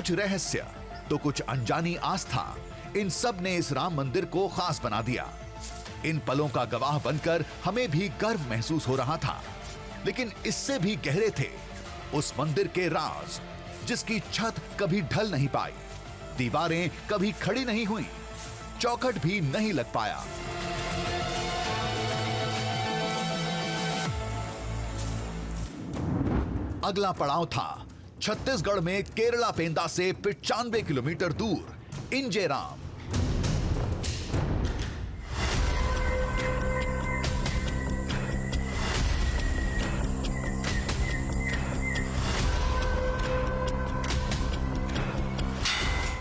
कुछ रहस्य तो कुछ अनजानी आस्था, इन सब ने इस राम मंदिर को खास बना दिया। इन पलों का गवाह बनकर हमें भी गर्व महसूस हो रहा था, लेकिन इससे भी गहरे थे उस मंदिर के राज, जिसकी छत कभी ढल नहीं पाई, दीवारें कभी खड़ी नहीं हुई, चौखट भी नहीं लग पाया। अगला पड़ाव था छत्तीसगढ़ में केरला पेंदा से 95 किलोमीटर दूर इंजेराम।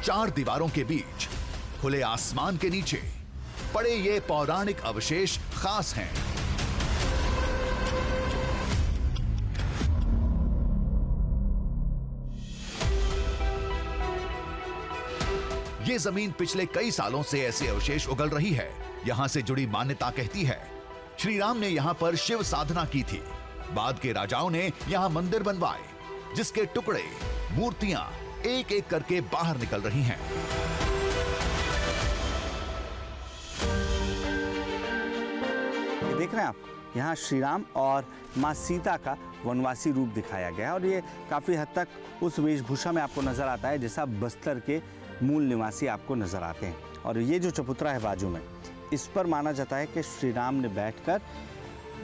चार दीवारों के बीच खुले आसमान के नीचे पड़े ये पौराणिक अवशेष खास हैं। ये जमीन पिछले कई सालों से ऐसे अवशेष उगल रही है। यहां से जुड़ी मान्यता कहती है श्री राम ने यहां पर शिव साधना की थी। बाद के राजाओं ने यहां मंदिर बनवाए, जिसके टुकड़े, मूर्तियां एक एक करके बाहर निकल रही हैं। ये देख रहे हैं आप, यहाँ श्री राम और माँ सीता का वनवासी रूप दिखाया गया है और ये काफी हद तक उस वेशभूषा में आपको नजर आता है जैसा बस्तर के मूल निवासी आपको नजर आते हैं। और ये जो चबूतरा है बाजू में, इस पर माना जाता है कि श्री राम ने बैठकर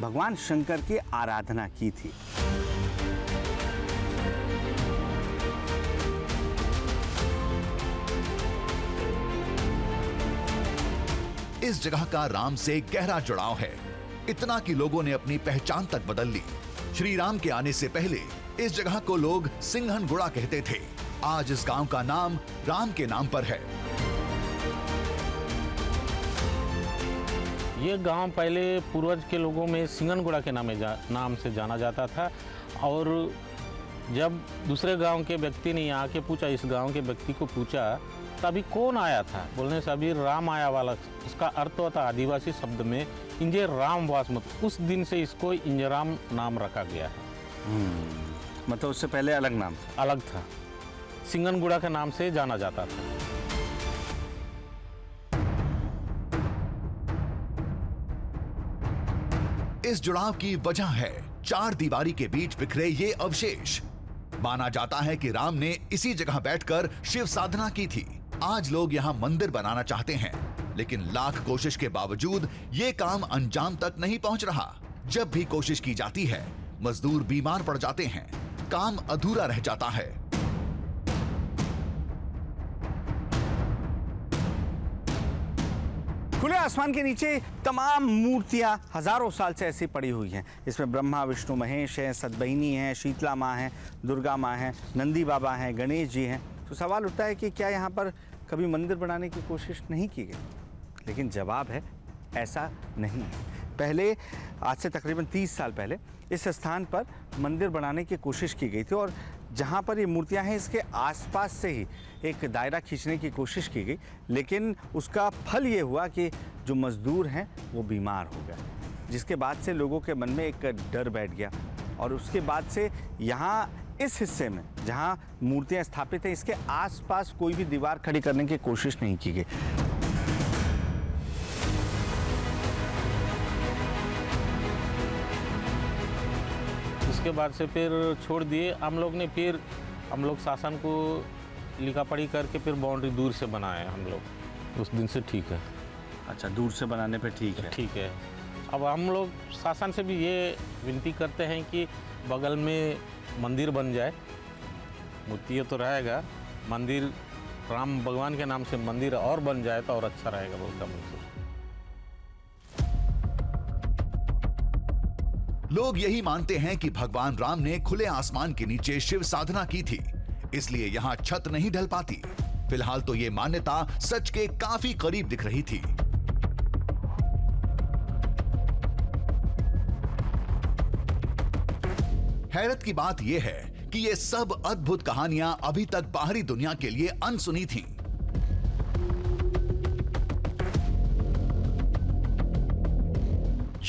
भगवान शंकर की आराधना की थी। इस जगह का राम से गहरा जुड़ाव है, इतना कि लोगों ने अपनी पहचान तक बदल ली। श्री राम के आने से पहले इस जगह को लोग सिंघनगुड़ा कहते थे। आज इस गांव का नाम राम के नाम पर है। ये गांव पहले पूर्वज के लोगों में सिंघनगुड़ा के नाम से जाना जाता था। और जब दूसरे गांव के व्यक्ति ने यहाँ के पूछा, इस गांव के व्यक्ति को पूछा, तभी कौन आया था, बोलने से अभी राम आया वाला। उसका अर्थ होता आदिवासी शब्द में इंजे राम वासमत। उस दिन से इसको इंजराम नाम रखा गया है। मतलब उससे पहले अलग नाम था? अलग था, सिंघनगुड़ा के नाम से जाना जाता था। इस जुड़ाव की वजह है चार दीवारी के बीच बिखरे ये अवशेष। माना जाता है कि राम ने इसी जगह बैठकर शिव साधना की थी। आज लोग यहाँ मंदिर बनाना चाहते हैं, लेकिन लाख कोशिश के बावजूद ये काम अंजाम तक नहीं पहुंच रहा। जब भी कोशिश की जाती है, मजदूर बीमार पड़ जाते हैं, काम अधूरा रह जाता है। खुले आसमान के नीचे तमाम मूर्तियां हजारों साल से ऐसी पड़ी हुई हैं। इसमें ब्रह्मा, विष्णु, महेश हैं, सतबहिनी हैं, शीतला माँ हैं, दुर्गा माँ हैं, नंदी बाबा हैं, गणेश जी हैं। तो सवाल उठता है कि क्या यहाँ पर कभी मंदिर बनाने की कोशिश नहीं की गई? लेकिन जवाब है, ऐसा नहीं है। पहले, आज से तकरीबन 30 साल पहले इस स्थान पर मंदिर बनाने की कोशिश की गई थी और जहाँ पर ये मूर्तियाँ हैं इसके आसपास से ही एक दायरा खींचने की कोशिश की गई, लेकिन उसका फल ये हुआ कि जो मजदूर हैं वो बीमार हो गए, जिसके बाद से लोगों के मन में एक डर बैठ गया। और उसके बाद से यहाँ इस हिस्से में जहाँ मूर्तियाँ स्थापित हैं, इसके आसपास कोई भी दीवार खड़ी करने की कोशिश नहीं की गई। उसके बाद से फिर छोड़ दिए हम लोग ने। फिर हम लोग शासन को लिखा पढ़ी करके फिर बाउंड्री दूर से बनाए हम लोग। उस दिन से ठीक है। अच्छा, दूर से बनाने पे ठीक है? ठीक है। अब हम लोग शासन से भी ये विनती करते हैं कि बगल में मंदिर बन जाए। मूर्ति तो रहेगा, मंदिर राम भगवान के नाम से मंदिर और बन जाए तो और अच्छा रहेगा, बोलता मुझसे। लोग यही मानते हैं कि भगवान राम ने खुले आसमान के नीचे शिव साधना की थी, इसलिए यहाँ छत नहीं ढल पाती। फिलहाल तो ये मान्यता सच के काफी करीब दिख रही थी। हैरत की बात यह है कि ये सब अद्भुत कहानियां अभी तक बाहरी दुनिया के लिए अनसुनी थीं।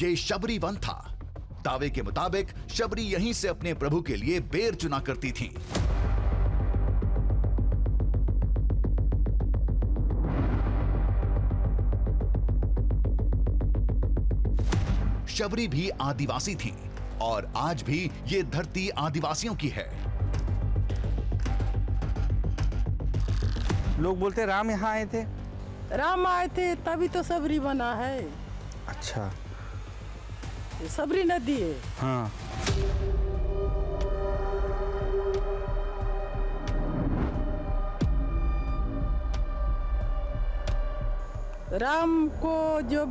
ये शबरी वन था। दावे के मुताबिक शबरी यहीं से अपने प्रभु के लिए बेर चुना करती थीं। शबरी भी आदिवासी थी और आज भी ये धरती आदिवासियों की है। लोग बोलते राम यहाँ आए थे। राम आए थे तभी तो सबरी बना है। अच्छा। ये सबरी नदी है। हाँ। राम को जो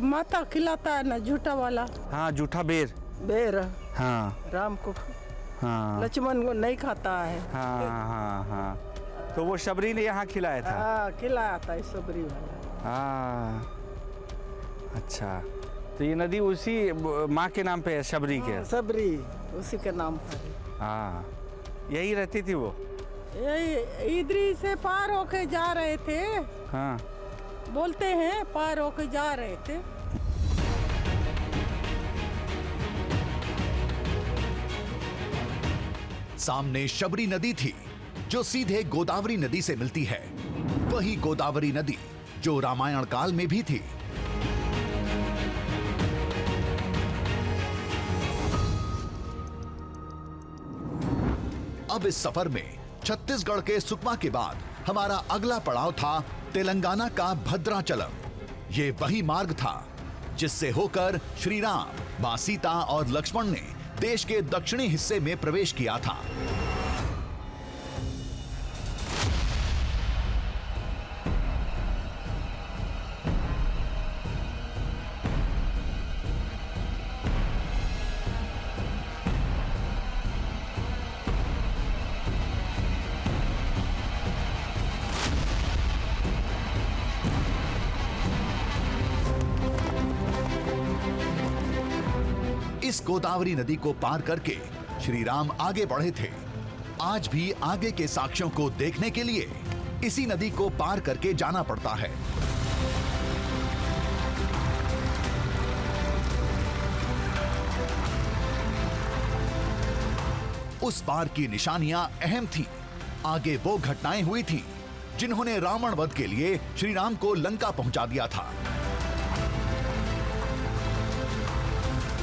माता खिलाता है ना, झूठा वाला। हाँ, जूठा बेर। बेर। हाँ। राम को। हाँ। लक्ष्मण को नहीं खाता है। हाँ हाँ हाँ, तो वो शबरी ने यहाँ खिलाया था। हाँ, खिलाया था इस सबरी वाला। हाँ, अच्छा, तो ये नदी उसी माँ के नाम पे है, शबरी के। सबरी उसी के नाम पर है। हाँ, यही रहती थी वो। यही इधरी से पार होके जा रहे थे। हाँ, बोलते हैं पार होके जा रहे थे। सामने शबरी नदी थी जो सीधे गोदावरी नदी से मिलती है, वही गोदावरी नदी जो रामायण काल में भी थी। अब इस सफर में छत्तीसगढ़ के सुकमा के बाद हमारा अगला पड़ाव था तेलंगाना का भद्राचलम। ये वही मार्ग था जिससे होकर श्री राम, मां सीता और लक्ष्मण ने देश के दक्षिणी हिस्से में प्रवेश किया था। इस गोदावरी नदी को पार करके श्री राम आगे बढ़े थे। आज भी आगे के साक्ष्यों को देखने के लिए इसी नदी को पार करके जाना पड़ता है। उस पार की निशानियां अहम थी। आगे वो घटनाएं हुई थी जिन्होंने रावण वध के लिए श्री राम को लंका पहुंचा दिया था।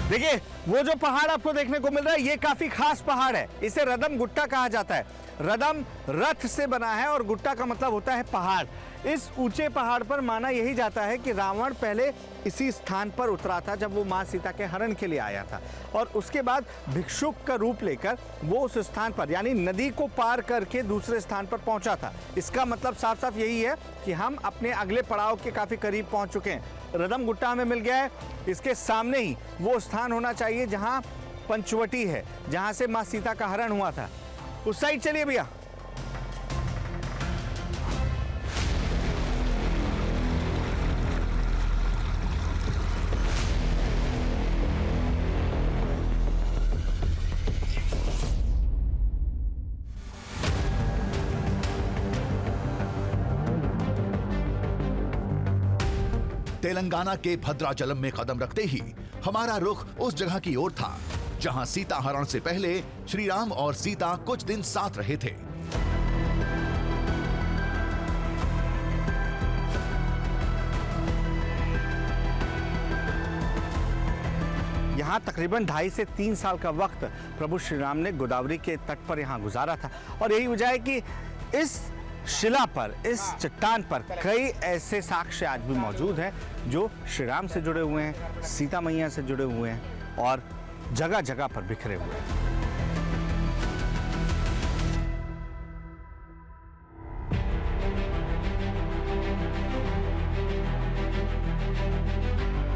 देखिए, वो जो पहाड़ आपको देखने को मिल रहा है, ये काफी खास पहाड़ है। इसे रदम गुट्टा कहा जाता है। रदम रथ से बना है और गुट्टा का मतलब होता है पहाड़। इस ऊंचे पहाड़ पर माना यही जाता है कि रावण पहले इसी स्थान पर उतरा था जब वो मां सीता के हरण के लिए आया था, और उसके बाद भिक्षुक का रूप लेकर वो उस स्थान पर यानी नदी को पार करके दूसरे स्थान पर पहुंचा था। इसका मतलब साफ साफ यही है कि हम अपने अगले पड़ाव के काफी करीब पहुंच चुके हैं। रदम गुट्टा हमें मिल गया है। इसके सामने ही वो स्थान होना चाहिए जहां पंचवटी है, जहां से मां सीता का हरण हुआ था। उस साइड चलिए भैया। तेलंगाना के भद्राचलम में कदम रखते ही हमारा रुख उस जगह की ओर था जहां सीता हरण से पहले श्री राम और सीता कुछ दिन साथ रहे थे। यहाँ तकरीबन 2.5 से 3 साल का वक्त प्रभु श्री राम ने गोदावरी के तट पर यहाँ गुजारा था, और यही वजह है कि इस शिला पर, इस चट्टान पर कई ऐसे साक्ष्य आज भी मौजूद हैं जो श्री राम से जुड़े हुए हैं, सीता मैया से जुड़े हुए हैं और जगह जगह पर बिखरे हुए हैं।